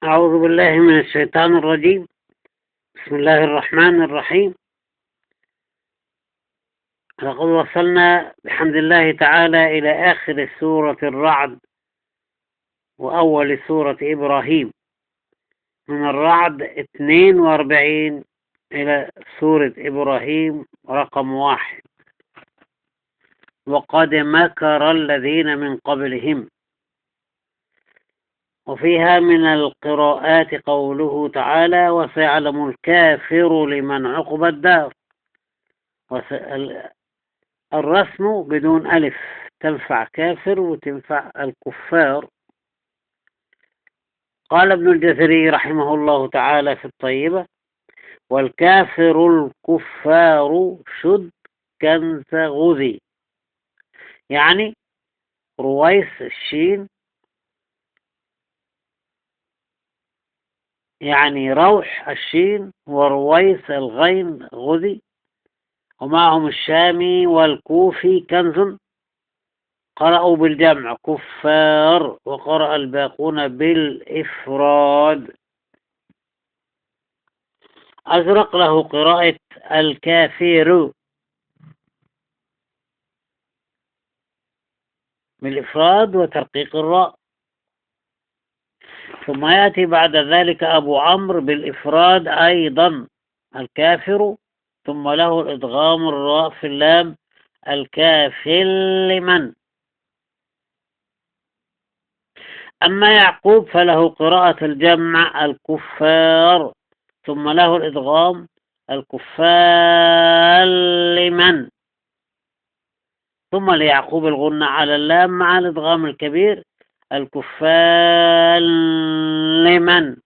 أعوذ بالله من الشيطان الرجيم. بسم الله الرحمن الرحيم. لقد وصلنا بحمد الله تعالى إلى آخر سورة الرعد وأول سورة إبراهيم، من الرعد 42 إلى سورة إبراهيم رقم 1. وقد مكر الذين من قبلهم. وفيها من القراءات قوله تعالى: وسيعلم الكافر لمن عقب الدار. الرسم بدون ألف تنفع كافر وتنفع الكفار. قال ابن الجزري رحمه الله تعالى في الطيبة: والكافر الكفار شد كنز غذي، يعني رويس الشين، يعني روح الشين ورويس الغين غذي، ومعهم الشامي والكوفي كنز. قرأوا بالجمع كفار، وقرأ الباقون بالإفراد. أزرق له قراءة الكافر بالإفراد وترقيق الراء. ثم يأتي بعد ذلك أبو عمرو بالإفراد أيضا الكافر، ثم له الإدغام الراء في اللام الكافل من. أما يعقوب فله قراءة الجمع الكفار، ثم له الإدغام الكفال من، ثم ليعقوب الغنة على اللام مع الإدغام الكبير الكفال لمن.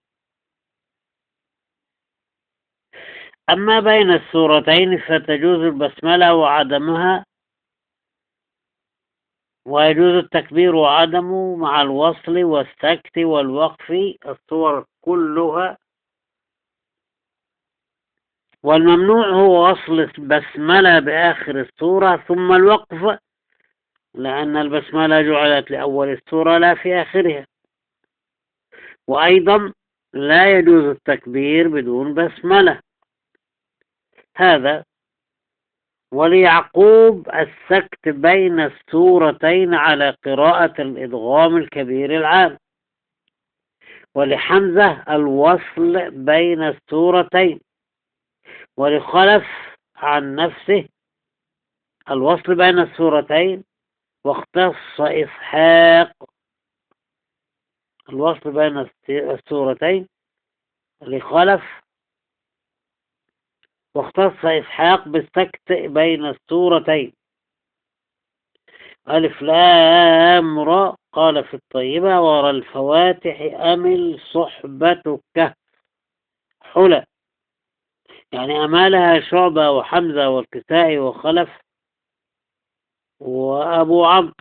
أما بين السورتين فتجوز البسملة وعدمها، ويجوز التكبير وعدمه مع الوصل والسكت والوقف الصور كلها. والممنوع هو وصل البسملة بآخر السورة ثم الوقف، لأن البسملة جعلت لأول السورة لا في آخرها. وأيضا لا يجوز التكبير بدون بسملة. هذا. وليعقوب السكت بين السورتين على قراءة الإدغام الكبير العام، ولحمزة الوصل بين السورتين، ولخلف عن نفسه الوصل بين السورتين، واختص إسحاق الوصل بين السورتين لخلف، واختص إسحاق بالسكت بين السورتين. ألف لام را. قال في الطيبة: ورا الفواتح أمل صحبتك حلى، يعني أمالها شعبة وحمزة والكسائي وخلف وأبو عمرو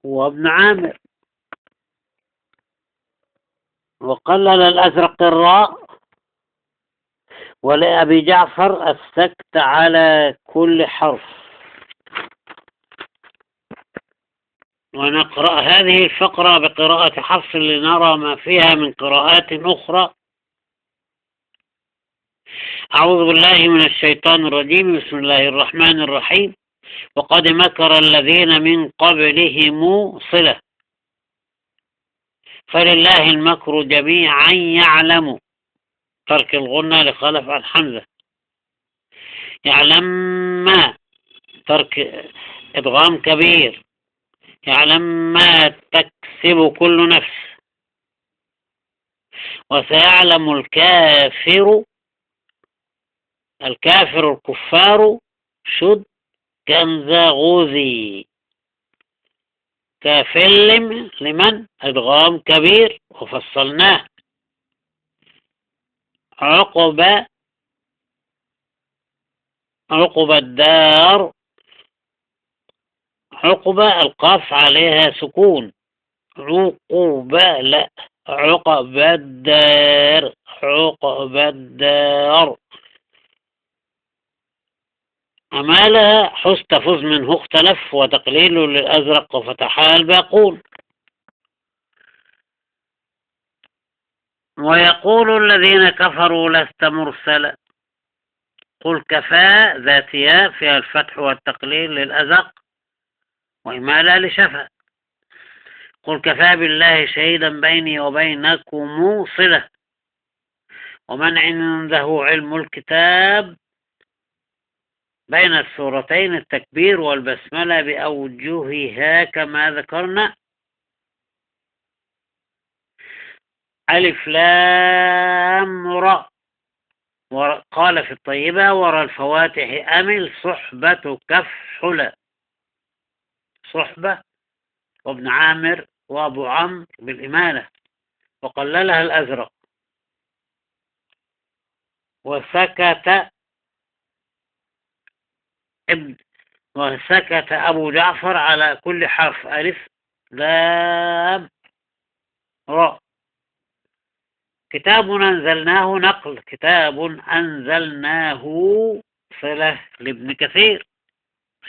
وابن عامر. وقلل الأزرق الراء، ولأبي جعفر السكت على كل حرف. ونقرأ هذه الفقرة بقراءة حفص لنرى ما فيها من قراءات أخرى. أعوذ بالله من الشيطان الرجيم. بسم الله الرحمن الرحيم. وقد مكر الذين من قبلهم صلة، فلله المكر جميعا يعلم، ترك الغنة لخلف عن حمزة. يعلم ما، ترك إدغام كبير. يعلم ما تكسب كل نفس. وسيعلم الكافر الكفار شد كنز غذي. كافل لمن إدغام كبير وفصلناه. عقب الدار. عقب القاف عليها سكون. عقب لا، عقب الدار. عقب الدار. أمالها حستفز منه اختلف، وتقليل للأزرق وفتحها الباقون. ويقول الذين كفروا لست مرسلا، قل كفى ذات ياء فيها الفتح والتقليل للأزق وإمالة لشفا. قل كفى بالله شهيدا بيني وبينكم صلة ومن عنده علم الكتاب. بين السورتين التكبير والبسملة بأوجهها كما ذكرنا. ألف لام را. قال في الطيبة ورى الفواتح أمل صحبة كفحلة. صحبة وابن عامر وأبو عمرو بالإمالة وقللها الأزرق. وسكت أبو جعفر على كل حرف ألف لام را. كتاب أنزلناه نقل، كتاب أنزلناه صلة لابن كثير،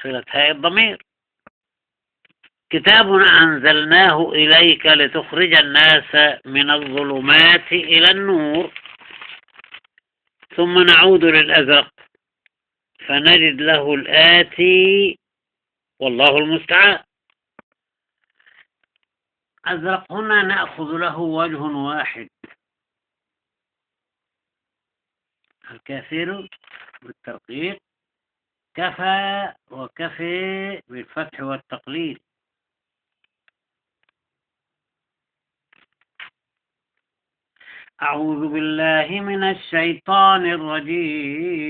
صلة هاء الضمير. كتاب أنزلناه إليك لتخرج الناس من الظلمات إلى النور. ثم نعود للأزرق فنجد له الآتي والله المستعان. أزرق هنا نأخذ له وجه واحد، الكافر بالترقيق، كفى وكفي بالفتح والتقليل. أعوذ بالله من الشيطان الرجيم.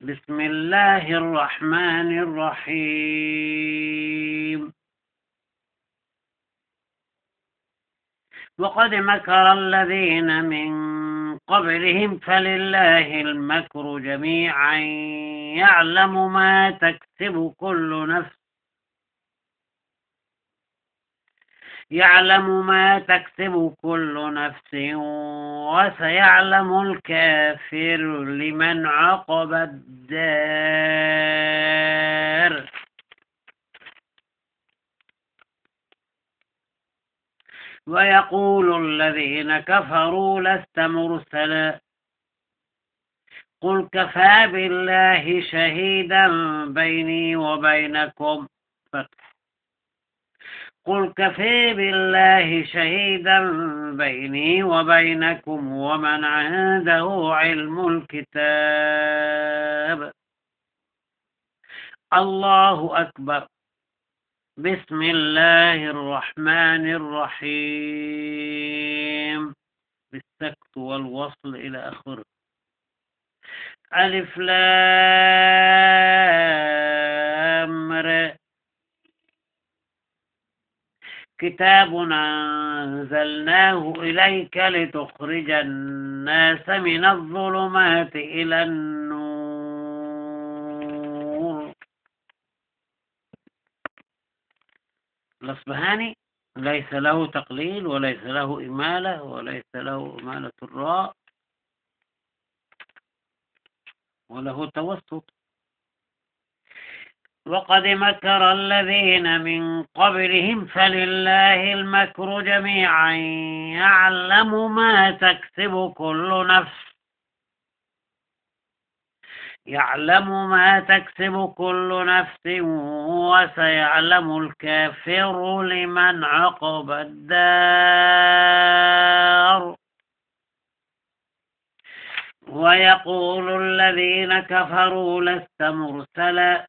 بسم الله الرحمن الرحيم. وقد مكر الذين من قبلهم فلله المكر جميعا يعلم ما تكسب كل نفس وسيعلم الكافر لمن عقب الدار. ويقول الذين كفروا لست مرسلا، قل كفى بالله شهيدا بيني وبينكم. قل كفى بالله شهيدا بيني وبينكم ومن عنده علم الكتاب. الله أكبر. بسم الله الرحمن الرحيم بالسكت والوصل إلى آخره. ألف لام را. كتاب أنزلناه إليك لتخرج الناس من الظلمات إلى النور. الأصبهاني ليس له تقليل وليس له إمالة وليس له إمالة الراء وله توسط. وقد مكر الذين من قبلهم فلله المكر جميعا يعلم ما تكسب كل نفس وسيعلم الكافر لمن عقب الدار. ويقول الذين كفروا لست مرسلا،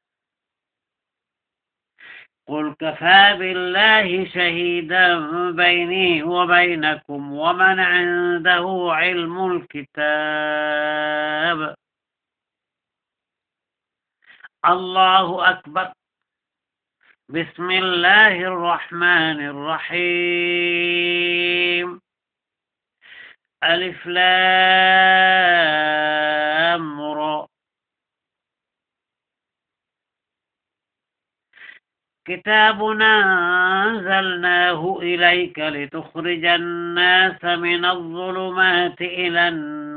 قل كفى بالله شهيدا بيني وبينكم ومن عنده علم الكتاب. الله أكبر. بسم الله الرحمن الرحيم. ألف لام را. كتاب أنزلناه إليك لتخرج الناس من الظلمات إلى النور.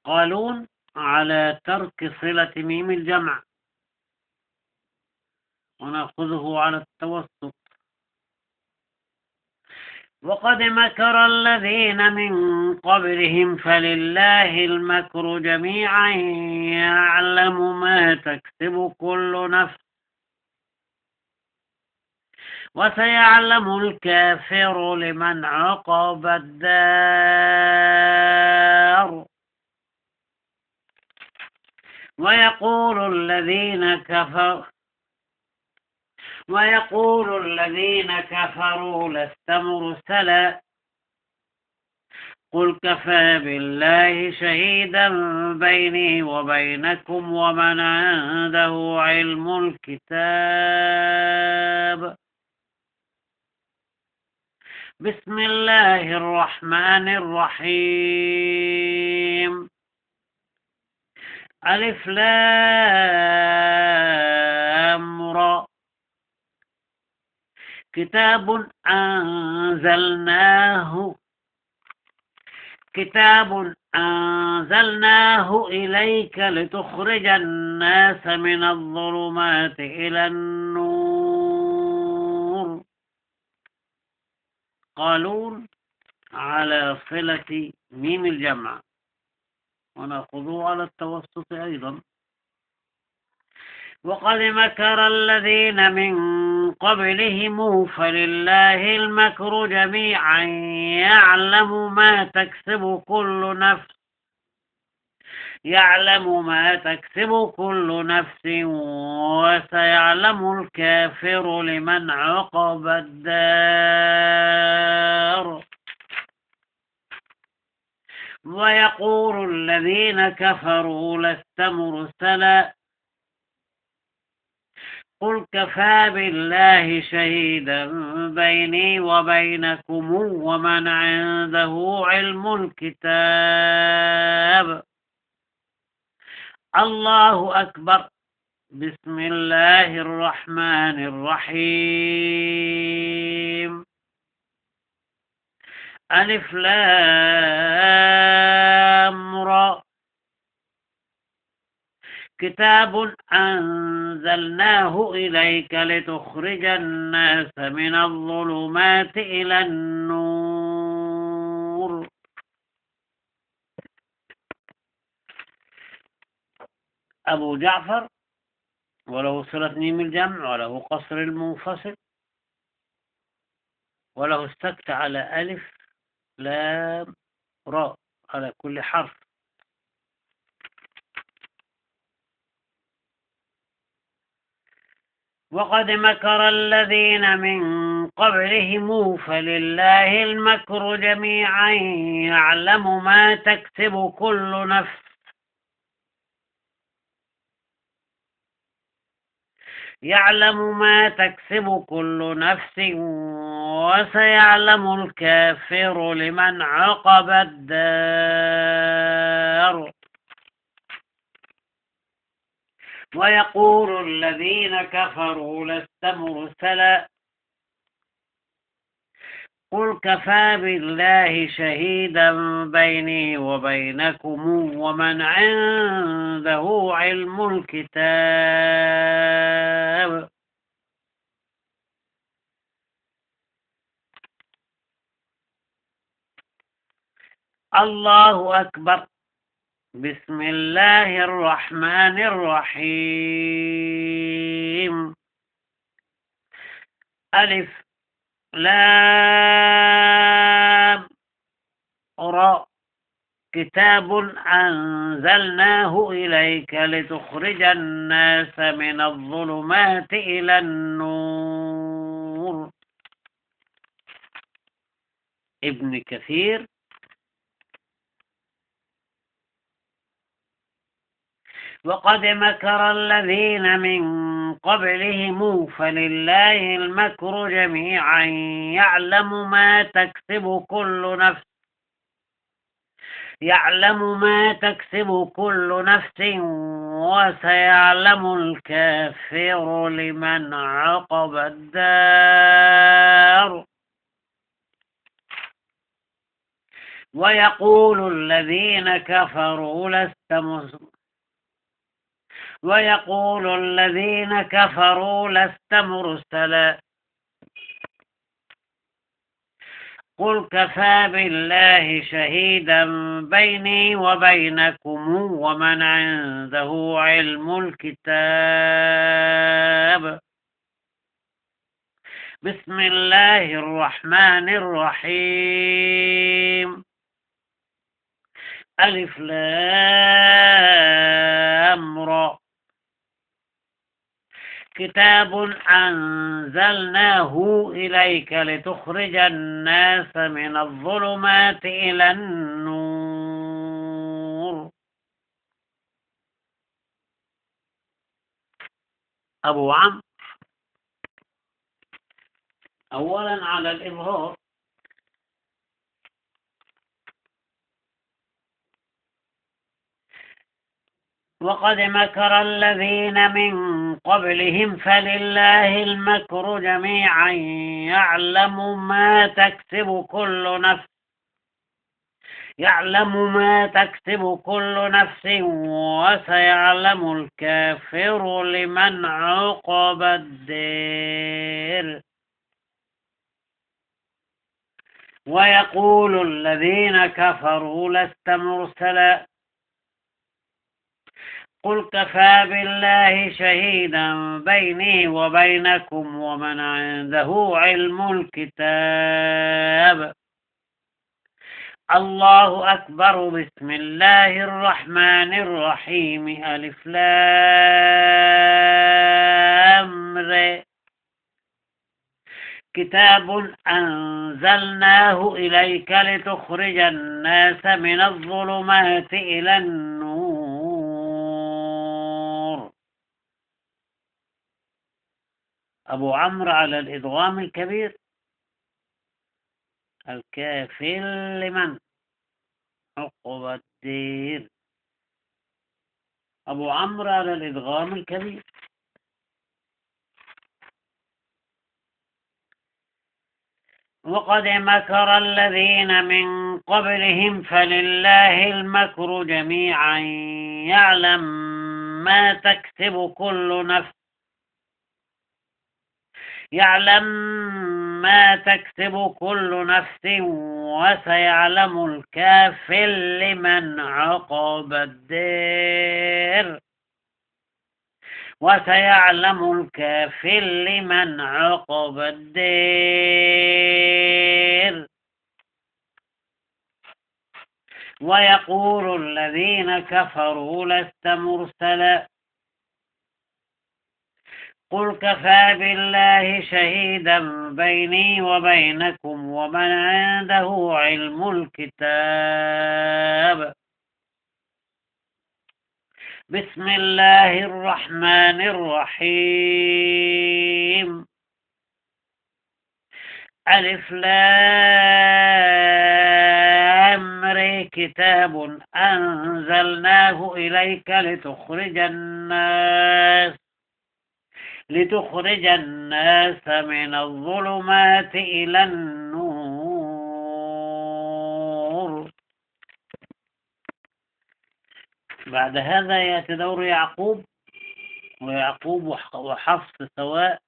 قالون على ترك صلة ميم الجمع ونأخذه على التوسط. وقد مكر الذين من قبلهم فلله المكر جميعا يعلم ما تكسب كل نفس وسيعلم الكافر لمن عقب الدار. ويقول الذين كفروا لست مرسلا قل كفى بالله شهيدا بيني وبينكم ومن عنده علم الكتاب. بسم الله الرحمن الرحيم. ألف لام را كتاب أنزلناه إليك لتخرج الناس من الظلمات إلى النور. قالون على صلة ميم الجمع، ونأخذه على التوسط أيضا. وقد مكر الذين من قبلهم فلله المكر جميعا يعلم ما تكسب كل نفس وسيعلم الكافر لمن عقب الدار. ويقول الذين كفروا لست مرسلا قل كفى بالله شهيدا بيني وبينكم ومن عنده علم الكتاب. الله أكبر. بسم الله الرحمن الرحيم. ألف لام را كتاب أنزلناه إليك لتخرج الناس من الظلمات إلى النور. أبو جعفر وله صلة ميم الجمع وله قصر المنفصل وله السكت على ألف لام را على كل حرف. وقد مكر الذين من قبلهم فلله المكر جميعا يعلم ما تكسب كل نفس وسيعلم الكافر لمن عقب الدار. ويقول الذين كفروا لست مرسلا قل كفى بالله شهيدا بيني وبينكم ومن عنده علم الكتاب. الله أكبر. بسم الله الرحمن الرحيم. ألف لام را كتاب أنزلناه إليك لتخرج الناس من الظلمات إلى النور. ابن كثير. وقد مكر الذين من قبلهم فلله المكر جميعا يعلم ما تكسب كل نفس وسيعلم الكافر لمن عقب الدار. ويقول الذين كفروا ويقول الذين كفروا لست مرسلا قل كفى بالله شهيدا بيني وبينكم ومن عنده علم الكتاب بسم الله الرحمن الرحيم ألف لام را كتاب أنزلناه إليك لتخرج الناس من الظلمات إلى النور. أبو عمرو أولا على الإظهار، وقد مكر الذين من قبلهم فلله المكر جميعا يعلم ما تكسب كل نفس وسيعلم الكافر لمن عقب الدير. ويقول الذين كفروا لست مرسلا قل كفى بالله شهيدا بيني وبينكم ومن عنده علم الكتاب. الله أكبر. بسم الله الرحمن الرحيم ألف لام ر كتاب أنزلناه إليك لتخرج الناس من الظلمات إلى النور. أبو عمرو على الإدغام الكبير الكافل لمن عقب الدير. أبو عمرو على الإدغام الكبير. وقد مكر الذين من قبلهم فلله المكر جميعا يعلم ما تكسب كل نفس وسيعلم الكافر لمن عقب الدير. ويقول الذين كفروا لست مرسلا قل كفى بالله شهيدا بيني وبينكم ومن عنده علم الكتاب. بسم الله الرحمن الرحيم ألف لام ر كتاب أنزلناه إليك لتخرج الناس من الظلمات إلى النور. بعد هذا يأتي دور يعقوب، ويعقوب وحفص سواء.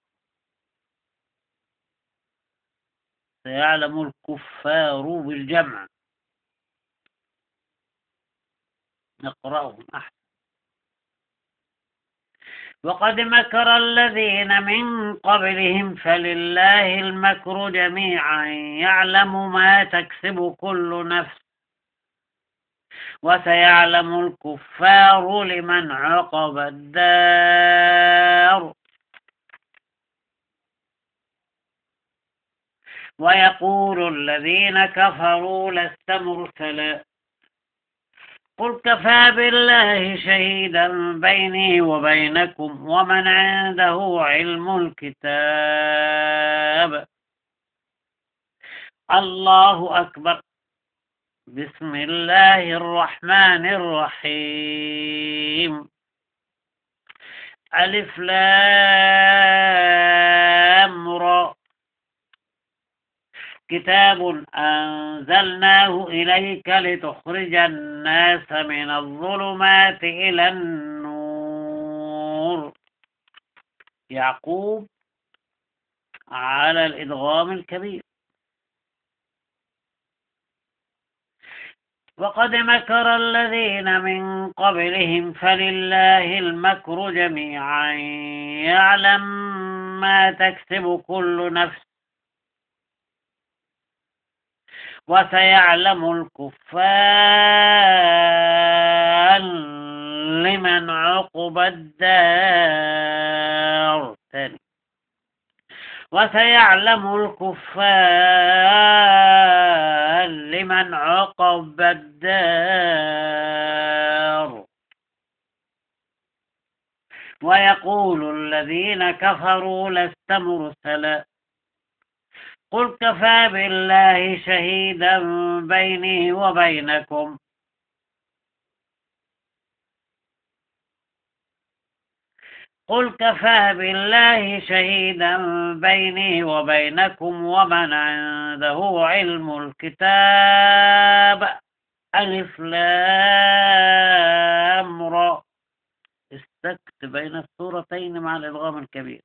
سيعلم الكفار بالجمع. نقرأهم أحسن. وقد مكر الذين من قبلهم فلله المكر جميعا يعلم ما تكسب كل نفس وسيعلم الكفار لمن عقب الدار. ويقول الذين كفروا لست مرسلا قل كفى بالله شهيدا بيني وبينكم ومن عنده علم الكتاب. الله أكبر. بسم الله الرحمن الرحيم ألف لام را كتاب أنزلناه إليك لتخرج الناس من الظلمات إلى النور. يعقوب على الإدغام الكبير. وقد مكر الذين من قبلهم فلله المكر جميعا يعلم ما تكسب كل نفس وسيعلم الكفار لمن عقب الدار. وسيعلم الكفار لمن عقب الدار. ويقول الذين كفروا لست مرسلا قل كفى بالله شهيدا بيني وبينكم قل كفى بالله شهيدا بيني وبينكم ومن عنده علم الكتاب ألف لام را. استكت بين السورتين مع الإدغام الكبير.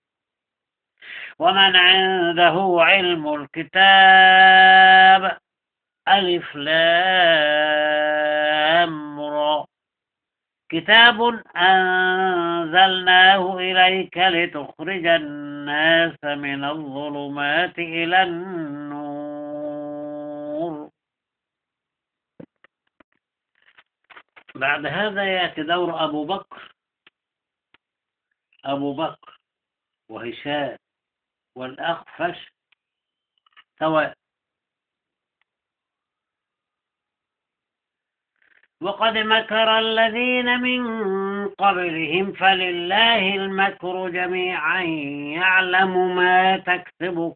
ومن عنده علم الكتاب ألف لام را. كتاب أنزلناه إليك لتخرج الناس من الظلمات إلى النور. بعد هذا يأتي دور أبو بكر وهشام والأخفش سواء. وقد مكر الذين من قبلهم فلله المكر جميعا يعلم ما تكسب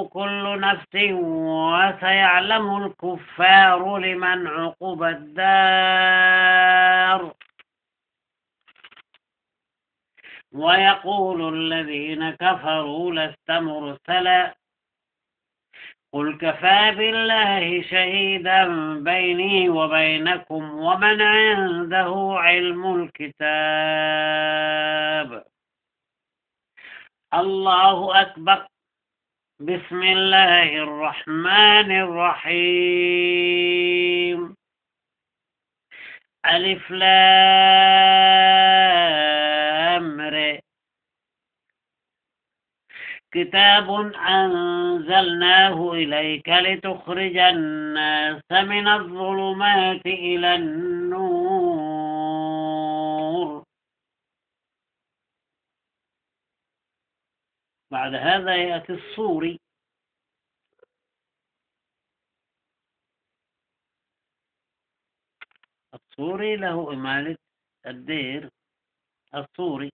كل نفس وسيعلم الكفار لمن عقب الدار. ويقول الذين كفروا لست مرسلا قل كفى بالله شهيدا بيني وبينكم ومن عنده علم الكتاب. الله أكبر. بسم الله الرحمن الرحيم. ألف لام ر. كتاب أنزلناه إليك لتخرج الناس من الظلمات إلى النور. بعد هذا يأتي الصوري. الصوري له إمالة الدير الصوري.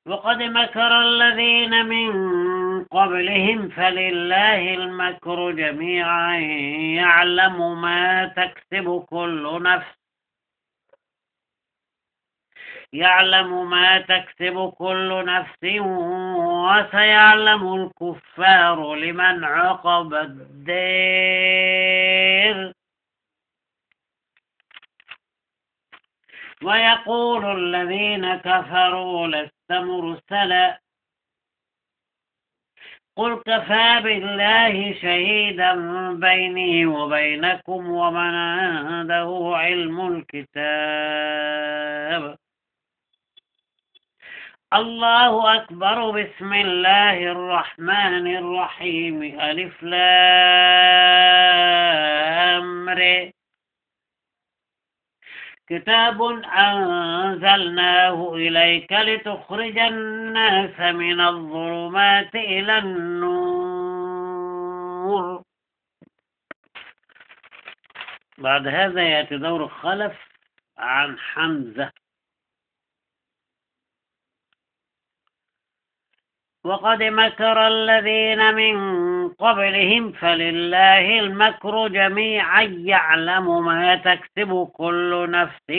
وقد مكر الذين من قبلهم فلله المكر جميعا يعلم ما تكسب كل نفس وسيعلم الكفار لمن عقب الدار. ويقول الذين كفروا لست مرسلا قل كفى بالله شهيدا بيني وبينكم ومن عنده علم الكتاب. الله أكبر. بسم الله الرحمن الرحيم. ألف لام ر. كتاب أنزلناه إليك لتخرج الناس من الظلمات إلى النور. بعد هذا يأتي دور خلف عن حمزة. وقد مكر الذين من قبلهم فلله المكر جميعا يعلم ما تكسب كل نفس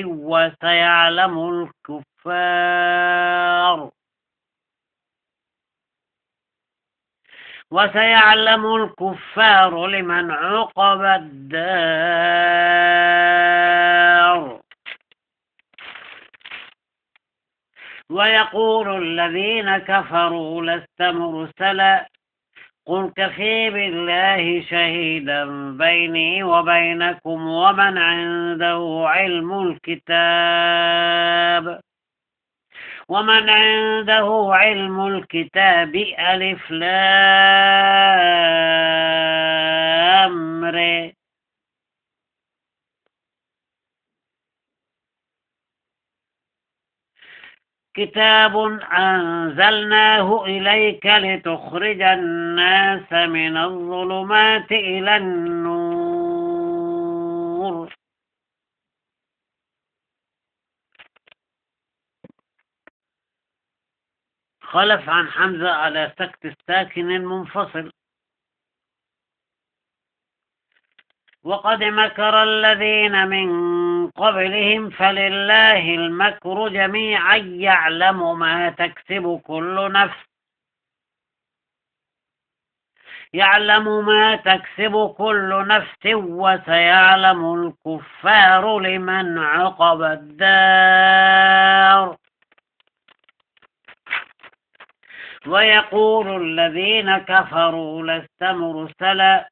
وسيعلم الكفار لمن عقب الدار. ويقول الذين كفروا لست مرسلا قل كفى بالله شهيدا بيني وبينكم ومن عنده علم الكتاب ألف لام ر كتاب أنزلناه إليك لتخرج الناس من الظلمات إلى النور خلف عن حمزة على سكت الساكن المنفصل. وقد مكر الذين من قبلهم فلله المكر جميعا يعلم ما تكسب كل نفس وسيعلم الكفار لمن عقب الدار. ويقول الذين كفروا لست مرسلا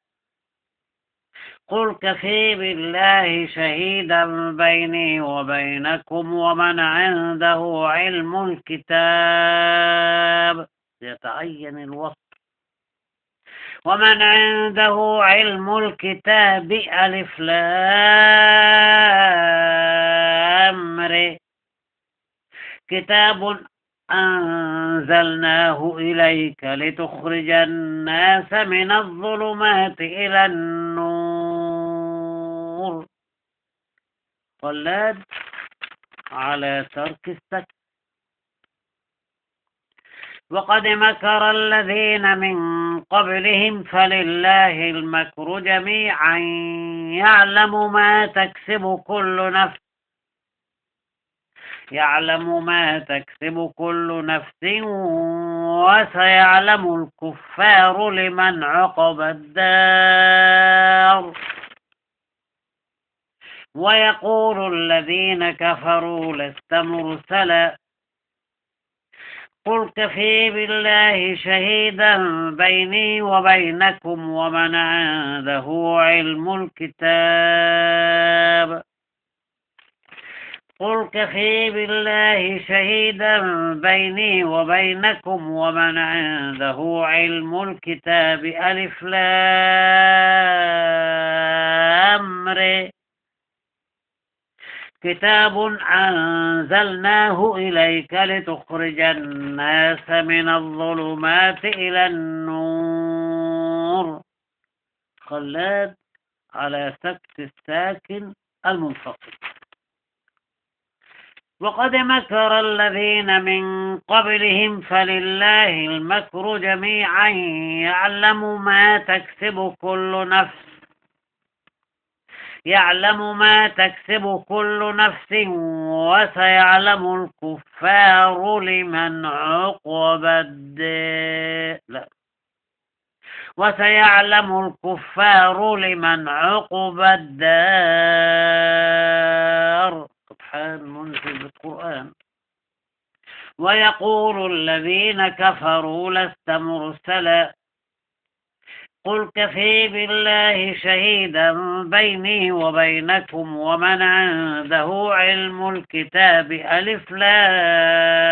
قل كفى بالله شهيدا بيني وبينكم ومن عنده علم الكتاب يتعين الوصف. ومن عنده علم الكتاب ألف لام ر كتاب أنزلناه إليك لتخرج الناس من الظلمات إلى النور. قلاد على ترك السكت. وقد مكر الذين من قبلهم فلله المكر جميعا يعلم ما تكسب كل نفس وسيعلم الكفار لمن عقب الدار. ويقول الذين كفروا لست مرسلا قل كفى بالله شهيدا بيني وبينكم ومن عنده علم الكتاب قل كفى بالله شهيدا بيني وبينكم ومن عنده علم الكتاب ألف لام ر كتاب أنزلناه إليك لتخرج الناس من الظلمات إلى النور. خلاد على سكت الساكن المنفصل. وقد مكر الذين من قبلهم فلله المكر جميعا يعلم ما تكسب كل نفس وسيعلم الكفار لمن عقب الدار. سبحان منزل القرآن. ويقول الذين كفروا لست مرسلا قل كفى بالله شهيدا بيني وبينكم ومن عنده علم الكتاب ألف لام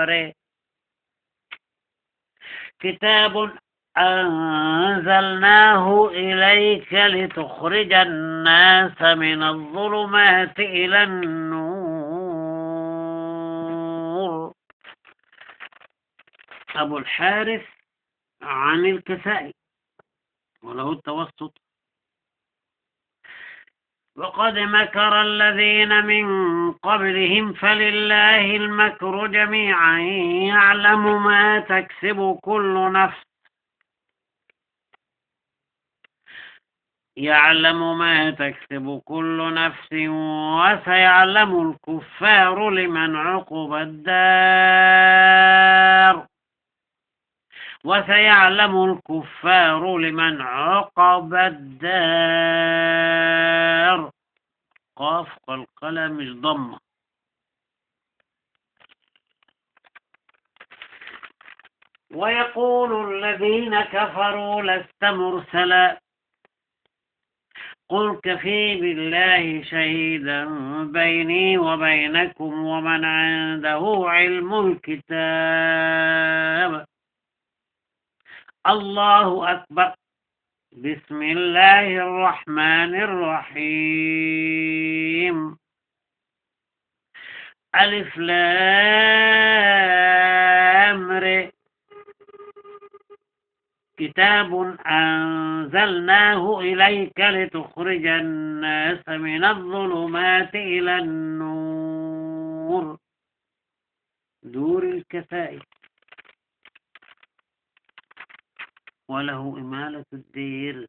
ر كتاب أنزلناه إليك لتخرج الناس من الظلمات إلى النور. أبو الحارث عن الكسائي وله التوسط. وقد مكر الذين من قبلهم فلله المكر جميعا يعلم ما تكسب كل نفس وسيعلم الكفار لمن عقب الدار. قاف والقلم مش ضمة. ويقول الذين كفروا لست مرسلا قل كفي بالله شهيدا بيني وبينكم ومن عنده علم الكتاب الله أكبر بسم الله الرحمن الرحيم ألف لام ر كتاب أنزلناه إليك لتخرج الناس من الظلمات إلى النور دور الكفائي وله إمالة الدير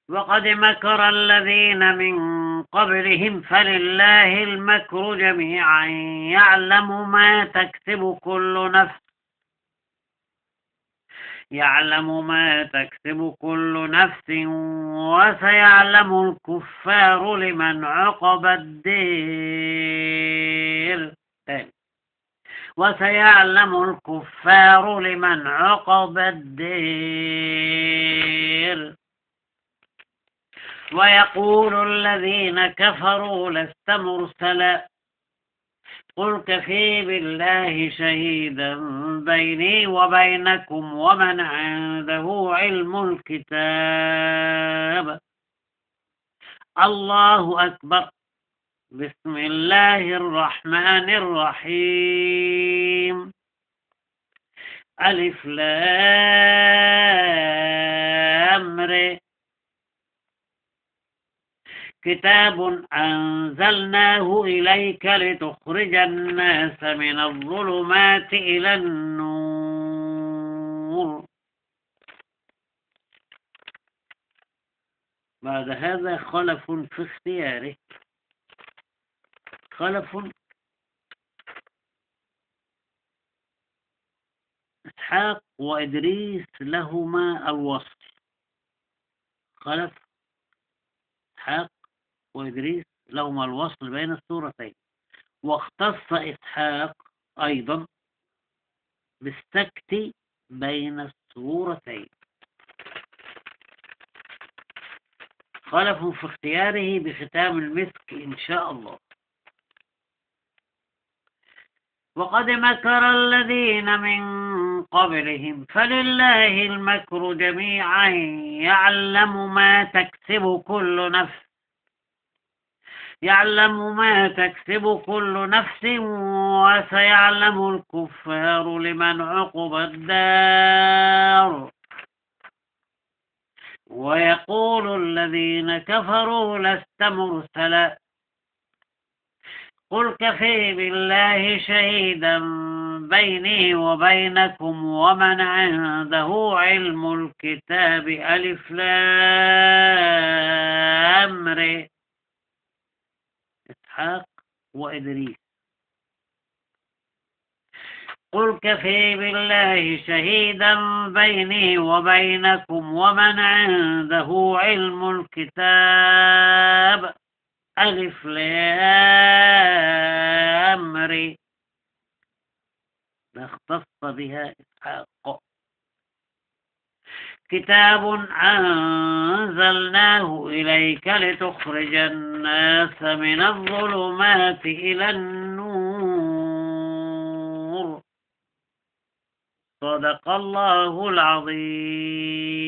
وقد مكر الذين من قبلهم فلله المكر جميعا يعلم ما تكسب كل نفس وسيعلم الكفار لمن عقب الدير وسيعلم الكفار لمن عقب الدير ويقول الذين كفروا لست مرسلا قل كفي بالله شهيدا بيني وبينكم ومن عنده علم الكتاب الله أكبر بسم الله الرحمن الرحيم ألف لام ر كتاب أنزلناه إليك لتخرج الناس من الظلمات إلى النور بعد هذا خلف في اختياره خلف إسحاق وإدريس لهما الوصل خلف إسحاق وإدريس لهما الوصل بين السورتين واختص إسحاق أيضا بالسكت بين السورتين خلف في اختياره بختام المسك إن شاء الله وقد مكر الذين من قبلهم فلله المكر جميعا يعلم ما تكسب كل نفس وسيعلم الكفار لمن عقب الدار ويقول الذين كفروا لست مرسلا قل كفي بالله شهيدا بيني وبينكم ومن عنده علم الكتاب ألف لام ر إسحاق وإدريس قل كفي بالله شهيدا بيني وبينكم ومن عنده علم الكتاب ألف لام ر اختص بها إسحاق كتاب أنزلناه إليك لتخرج الناس من الظلمات إلى النور صدق الله العظيم